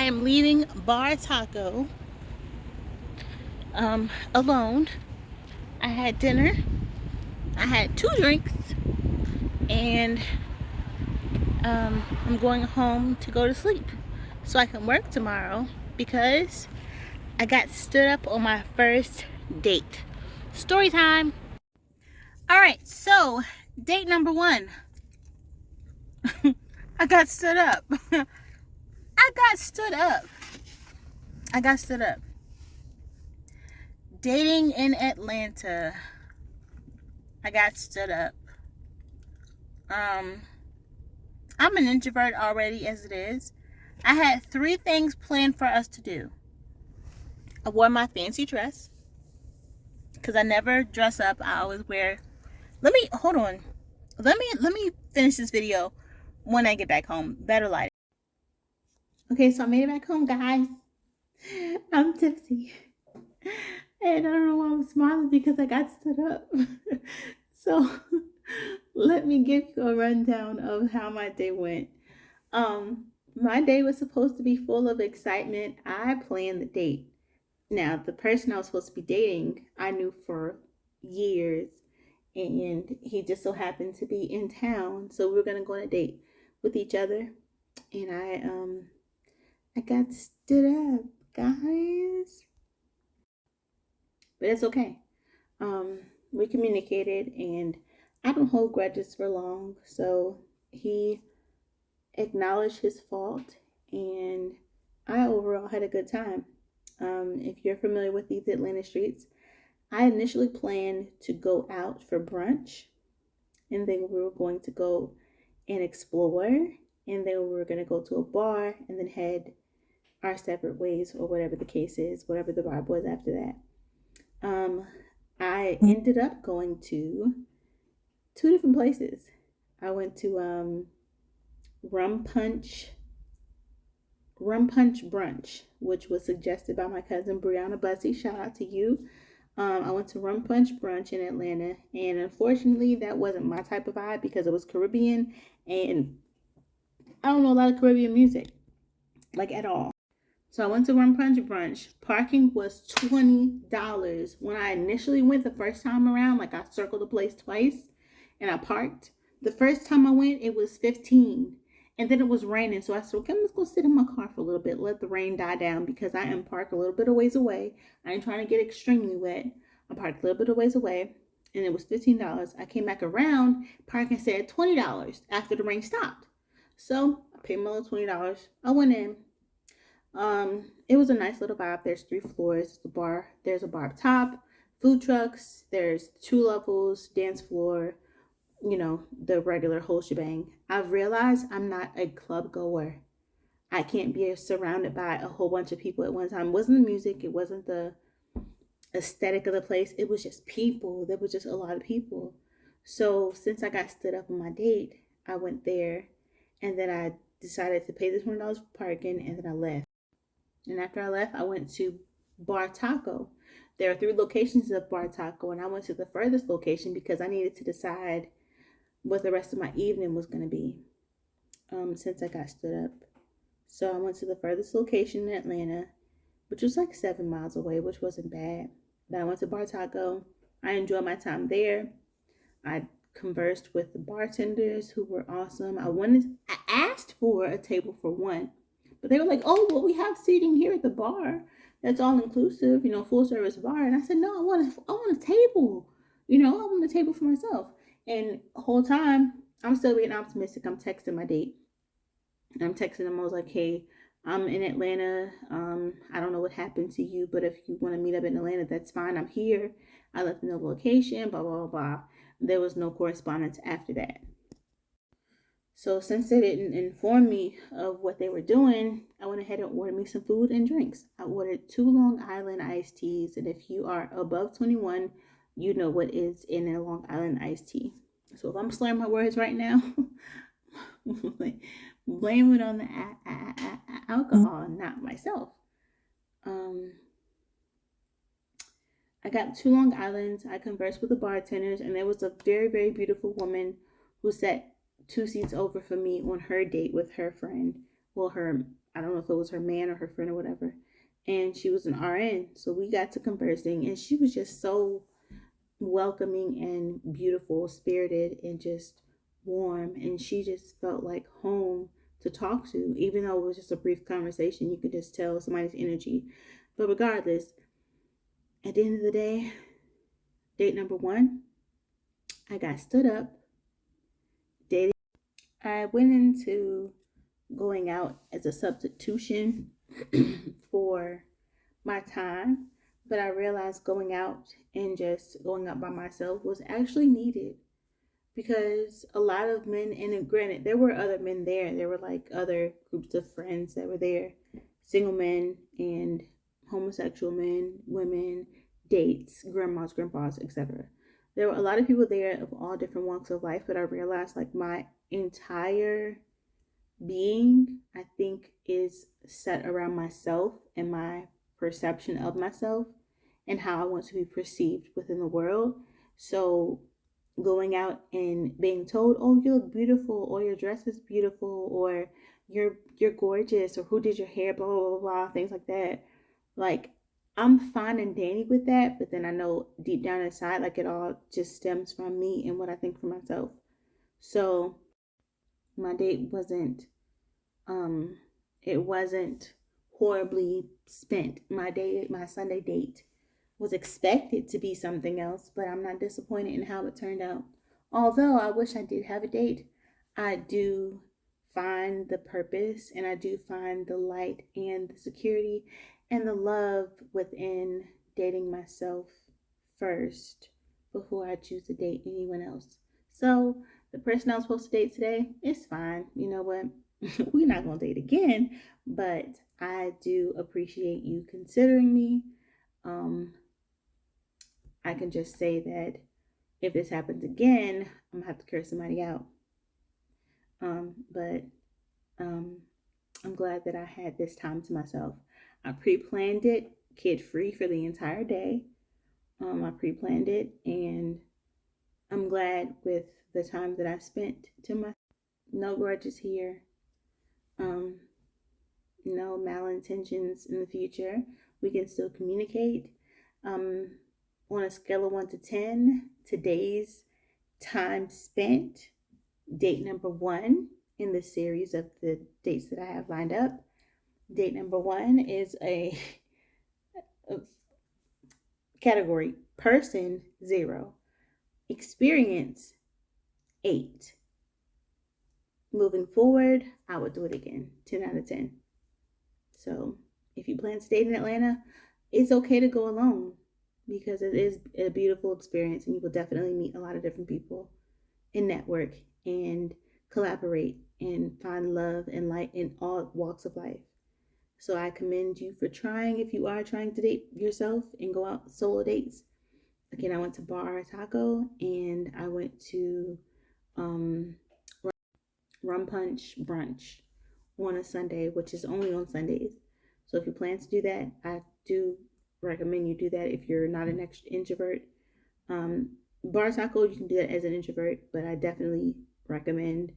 am leaving Bar Taco alone. I had dinner, I had 2 drinks, and I'm going home to go to sleep so I can work tomorrow because I got stood up on my first date. Story time. Alright, so date number 1. I got stood up. I got stood up. Dating in Atlanta. I got stood up. I'm an introvert already as it is. I had 3 things planned for us to do. I wore my fancy dress because I never dress up. I always wear. Hold on. Let me finish this video when I get back home. Better lighting. Okay, so I made it back home, guys. I'm tipsy. And I don't know why I'm smiling because I got stood up. So let me give you a rundown of how my day went. My day was supposed to be full of excitement. I planned the date. Now, the person I was supposed to be dating, I knew for years, and he just so happened to be in town, so we were gonna go on a date with each other, and I got stood up, guys. But it's okay. We communicated, and I don't hold grudges for long, so he acknowledged his fault, and I overall had a good time. If you're familiar with these Atlanta streets, I initially planned to go out for brunch, and then we were going to go and explore, and then we were going to go to a bar and then head our separate ways, or whatever the case is, whatever the vibe was after that. I ended up going to 2 different places. I went to Rum Punch Brunch, which was suggested by my cousin Brianna Bussey. Shout out to you. I went to Rum Punch Brunch in Atlanta, and unfortunately that wasn't my type of vibe because it was Caribbean, and I don't know a lot of Caribbean music, like at all. So I went to Rum Punch Brunch. Parking was $20. When I initially went the first time around, like I circled the place twice and I parked. The first time I went, it was $15. And then it was raining. So I said, okay, I'm just going to sit in my car for a little bit, let the rain die down, because I am parked a little bit of ways away. I ain't trying to get extremely wet. I parked a little bit of ways away, and it was $15. I came back around, parking said $20 after the rain stopped. So I paid my little $20. I went in. It was a nice little vibe. There's 3 floors. The bar. There's a bar up top, food trucks. There's 2 levels, dance floor. You know, the regular whole shebang. I've realized I'm not a club goer. I can't be surrounded by a whole bunch of people at one time. It wasn't the music. It wasn't the aesthetic of the place. It was just people. There was just a lot of people. So since I got stood up on my date, I went there, and then I decided to pay the $20 for parking, and then I left. And after I left, I went to Bar Taco. There are 3 locations of Bar Taco, and I went to the furthest location because I needed to decide what the rest of my evening was going to be, since I got stood up. So I went to the furthest location in Atlanta, which was like 7 miles away, which wasn't bad. Then I went to Bar Taco. I enjoyed my time there. I conversed with the bartenders, who were awesome. I asked for a table for 1, but they were like, oh, well, we have seating here at the bar. That's all inclusive, full service bar. And I said, no, I want a table. I want a table for myself. And the whole time, I'm still being optimistic. I'm texting my date. I'm texting him. I was like, hey, I'm in Atlanta. I don't know what happened to you, but if you want to meet up in Atlanta, that's fine. I'm here. I let them know the location, blah, blah, blah. There was no correspondence after that. So since they didn't inform me of what they were doing, I went ahead and ordered me some food and drinks. I ordered 2 Long Island iced teas. And if you are above 21, you know what is in a Long Island iced tea. So if I'm slurring my words right now, blame it on the alcohol, not myself. I got 2 Long Islands. I conversed with the bartenders, and there was a very, very beautiful woman who sat 2 seats over from me on her date with her friend. Well, her I don't know if it was her man or her friend or whatever. And she was an RN. So we got to conversing, and she was just so welcoming and beautiful, spirited, and just warm. And she just felt like home to talk to, even though it was just a brief conversation. You could just tell somebody's energy. But regardless, at the end of the day, date number 1, I got stood up, dated. I went into going out as a substitution for my time, but I realized going out and just going out by myself was actually needed, because a lot of men, and granted, there were other men there were like other groups of friends that were there, single men and homosexual men, women, dates, grandmas, grandpas, etc. There were a lot of people there of all different walks of life, but I realized like my entire being, I think, is set around myself and my perception of myself and how I want to be perceived within the world. So going out and being told, "Oh, you look beautiful," or "Your dress is beautiful," or "You're gorgeous," or "Who did your hair," blah blah blah, blah, things like that. Like, I'm fine and dandy with that, but then I know deep down inside, like, it all just stems from me and what I think for myself. So my date wasn't it wasn't horribly spent. My Sunday date was expected to be something else, but I'm not disappointed in how it turned out. Although I wish I did have a date, I do find the purpose, and I do find the light and the security and the love within dating myself first before I choose to date anyone else. So the person I was supposed to date today is fine. You know what? We're not going to date again, but I do appreciate you considering me. I can just say that if this happens again, I'm going to have to curse somebody out. But I'm glad that I had this time to myself. I pre-planned it, kid-free for the entire day. I pre-planned it, and I'm glad with the time that I spent to myself. No grudges here. No malintentions in the future. We can still communicate. On a scale of 1 to 10, today's time spent, date number 1 in the series of the dates that I have lined up. Date number 1 is a category person 0, experience 8. Moving forward, I would do it again, 10 out of 10. So if you plan to date in Atlanta, it's okay to go alone, because it is a beautiful experience, and you will definitely meet a lot of different people and network and collaborate and find love and light in all walks of life. So I commend you for trying, if you are trying to date yourself and go out solo dates. Again, I went to Bar Taco, and I went to Rum Punch Brunch on a Sunday, which is only on Sundays. So if you plan to do that, I do recommend you do that if you're not an introvert. Bar Taco, you can do that as an introvert, but I definitely recommend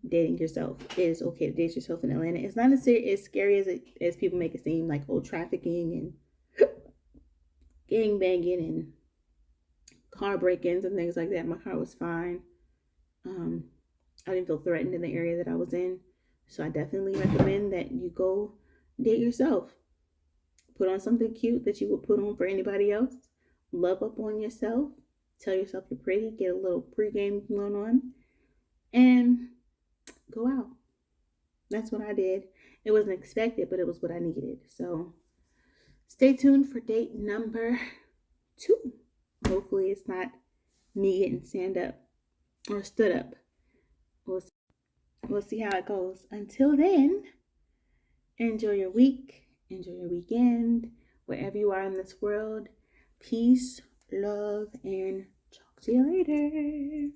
dating yourself. It is okay to date yourself in Atlanta. It's not as scary as people make it seem, like trafficking and gang banging and car break-ins and things like that. My car was fine. I didn't feel threatened in the area that I was in. So I definitely recommend that you go date yourself. Put on something cute that you would put on for anybody else. Love up on yourself. Tell yourself you're pretty. Get a little pregame going on. And go out. That's what I did. It wasn't expected, but it was what I needed. So stay tuned for date number 2. Hopefully it's not me getting stand up or stood up. We'll see how it goes. Until then, enjoy your week, enjoy your weekend, wherever you are in this world. Peace, love, and talk to you later.